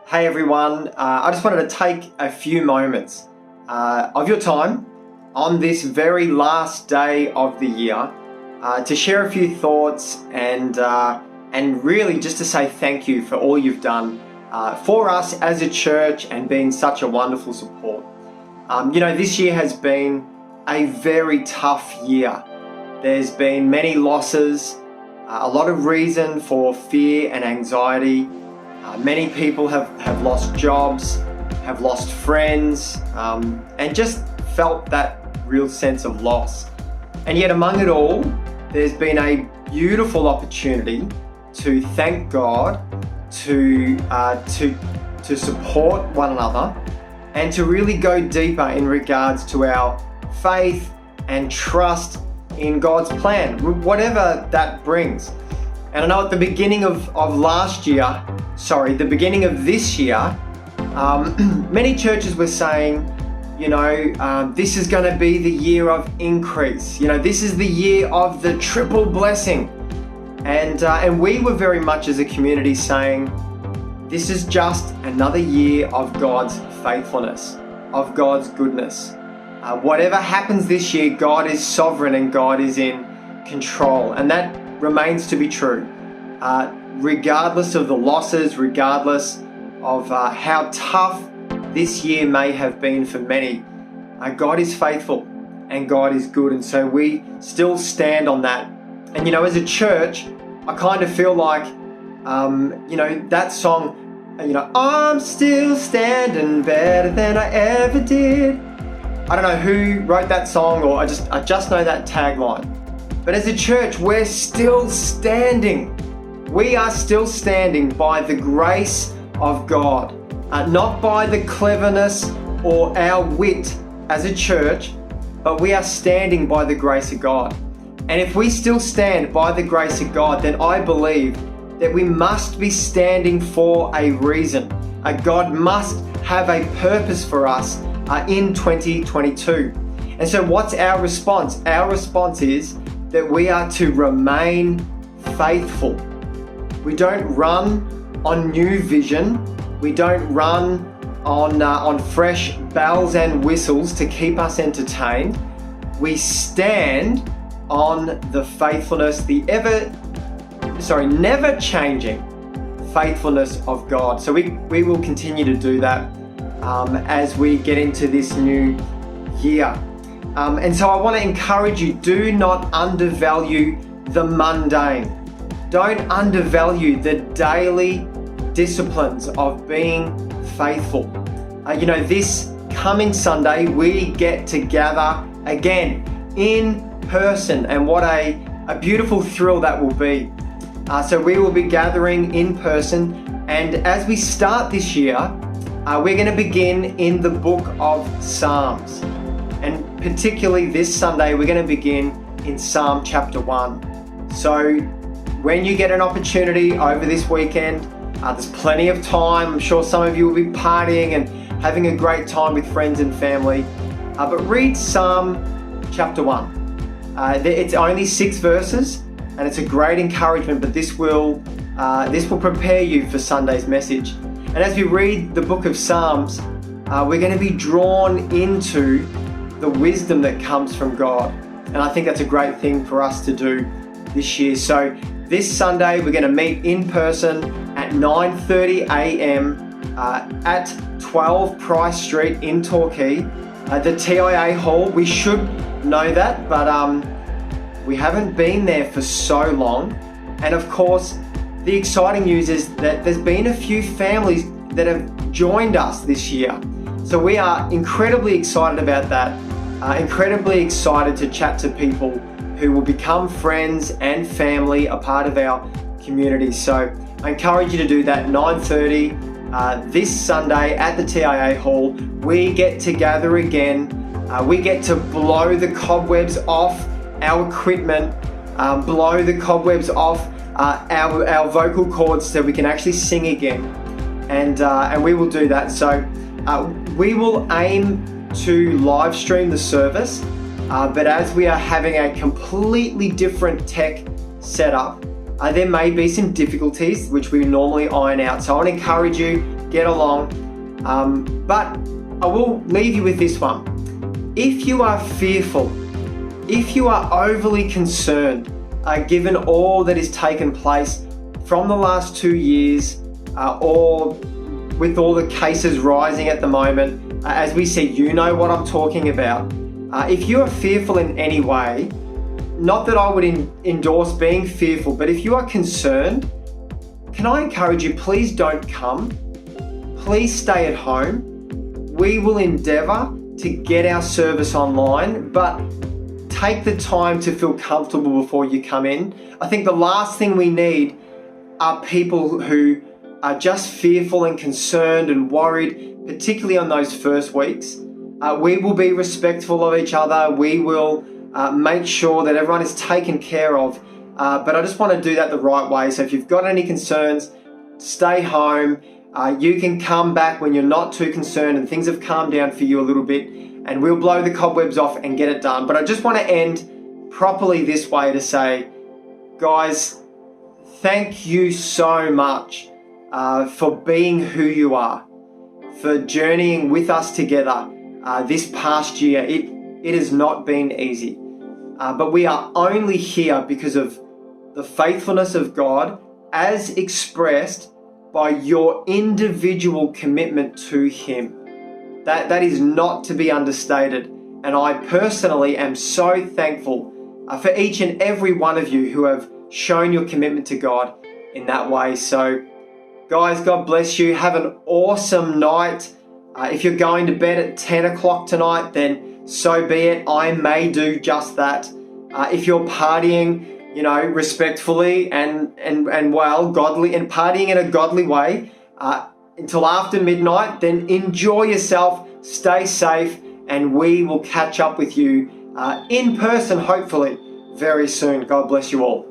Hey everyone, I just wanted to take a few moments of your time on this very last day of the year to share a few thoughts and really just to say thank you for all you've done for us as a church and been such a wonderful support. This year has been a very tough year. There's been many losses, a lot of reason for fear and anxiety. Many people have lost jobs, have lost friends, and just felt that real sense of loss. And yet among it all, there's been a beautiful opportunity to thank God, to support one another, and to really go deeper in regards to our faith and trust in God's plan, whatever that brings. And I know at the beginning of the beginning of this year, many churches were saying, this is going to be the year of increase. This is the year of the triple blessing. And we were very much as a community saying, this is just another year of God's faithfulness, of God's goodness. Whatever happens this year, God is sovereign and God is in control. And that remains to be true. Regardless of the losses, regardless of how tough this year may have been for many, God is faithful and God is good. And so we still stand on that. And as a church, I kind of feel like, that song, I'm still standing better than I ever did. I don't know who wrote that song, or I just know that tagline. But as a church, we're still standing. We are still standing by the grace of God, not by the cleverness or our wit as a church, but we are standing by the grace of God. And if we still stand by the grace of God, then I believe that we must be standing for a reason. God must have a purpose for us in 2022. And so what's our response? Our response is that we are to remain faithful. We don't run on new vision. We don't run on fresh bells and whistles to keep us entertained. We stand on the faithfulness, never changing faithfulness of God. So we will continue to do that as we get into this new year. And so I want to encourage you, do not undervalue the mundane. Don't undervalue the daily disciplines of being faithful. This coming Sunday, we get to gather again in person, and what a beautiful thrill that will be. So we will be gathering in person, and as we start this year, we're going to begin in the book of Psalms. And particularly this Sunday, we're going to begin in Psalm chapter 1. So when you get an opportunity over this weekend, there's plenty of time. I'm sure some of you will be partying and having a great time with friends and family. But read Psalm chapter 1. It's only 6 verses, and it's a great encouragement, but this will prepare you for Sunday's message. And as we read the book of Psalms, we're going to be drawn into the wisdom that comes from God. And I think that's a great thing for us to do this year. So this Sunday, we're going to meet in person at 9:30 a.m. At 12 Price Street in Torquay, the TIA Hall. We should know that, but we haven't been there for so long. And of course, the exciting news is that there's been a few families that have joined us this year. So we are incredibly excited about that, incredibly excited to chat to people who will become friends and family, a part of our community. So I encourage you to do that, 9:30 this Sunday at the TIA Hall. We get to gather again. We get to blow the cobwebs off our equipment, blow the cobwebs off our vocal cords so we can actually sing again. And we will do that. So we will aim to live stream the service, but as we are having a completely different tech setup, there may be some difficulties which we normally iron out. So I want to encourage you get along. But I will leave you with this one. If you are fearful, if you are overly concerned, given all that has taken place from the last 2 years, or with all the cases rising at the moment, as we see, you know what I'm talking about. If you are fearful in any way, not that I would endorse being fearful, but if you are concerned, can I encourage you, please don't come. Please stay at home. We will endeavour to get our service online, but take the time to feel comfortable before you come in. I think the last thing we need are people who are just fearful and concerned and worried, particularly on those first weeks. We will be respectful of each other. We will make sure that everyone is taken care of. But I just want to do that the right way. So if you've got any concerns, stay home. You can come back when you're not too concerned and things have calmed down for you a little bit, and we'll blow the cobwebs off and get it done. But I just want to end properly this way to say, guys, thank you so much for being who you are, for journeying with us together this past year. It has not been easy, but we are only here because of the faithfulness of God as expressed by your individual commitment to Him. That is not to be understated. And I personally am so thankful for each and every one of you who have shown your commitment to God in that way. So guys, God bless you. Have an awesome night. If you're going to bed at 10 o'clock tonight, then so be it. I may do just that. If you're partying, respectfully and well, godly, and partying in a godly way until after midnight, then enjoy yourself, stay safe, and we will catch up with you in person, hopefully, very soon. God bless you all.